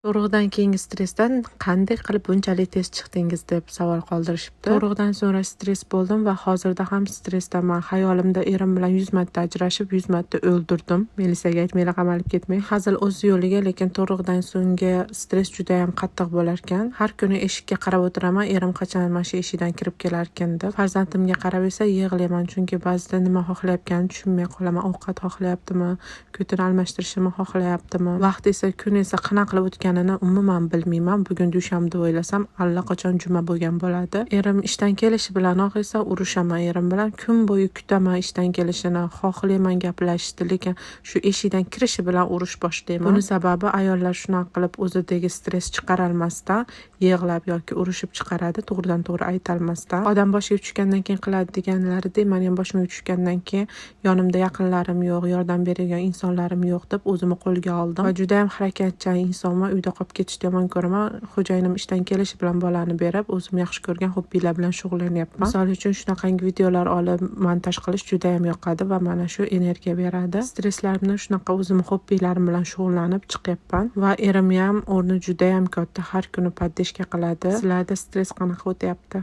Tug'ruqdan keyingi stressdan qanday qilib bunchalik tez chiqdingiz deb savol qoldirishibdi. Tug'ruqdan so'ra stress bo'ldim va hozirda ham stressdaman. Xayolimda erim bilan 100 marta ajrashib, 100 marta o'ldirdim. Melisaga aytmanglar, qamalib ketmang. Hazil o'z yo'liga, lekin tug'ruqdan so'nggi stress juda ham qattiq bo'lar ekan. Har kuni eshikka qarab o'tiraman, erim qachon mana shu eshikdan kirib kelar ekan deb. Farzandimga qarab esa yig'layman, chunki ba'zida nima xohlayotganini tushunmay qolaman. Ovqat xohlayaptimi, ko'tini almashtirishimni xohlayaptimi? Vaqt esa, kun esa qanaqa qilib o'tgan umuman bilmayman. Bugun dushanba o'ylasam allaqachon juma bo'lgan bo'ladi. Erim ishdan kelishi bilanoq esa urushaman erim bilan. Kun bo'yi kutaman ishdan kelishini, xohlayman gaplashishni, lekin shu eshikdan kirishi bilan urush boshlayman. Buni sababi ayollar shunaqa qilib o'zidagi stress chiqara olmasdan yig'lab yoki urushib chiqaradi, to'g'ridan to'g'ri ayta olmasdan. Odam boshiga tushgandan keyin qiladi deganlaridek, men ham boshimga tushgandan keyin yonimda yaqinlarim yo'q, yordam beradigan insonlarim yo'q deb o'zimni qo'lga oldim va juda ham harakatchan insonman. Uyda qolib ketishni yomon ko'raman. Xo'jayinim ishdan kelishi bilan bolani berib, o'zim yaxshi ko'rgan hobbilar bilan shug'ullanyapman. Misol uchun shunaqangi videolar olib montaj qilish juda ham yoqadi va mana shu energiya beradi. Stresslarimni shunaqa o'zim hobbilarim bilan shug'ullanib chiqyapman va erim ham o'rni juda ham katta. Har kuni poddeshka qiladi. Sizlarda stress qanaqa o'tyapti?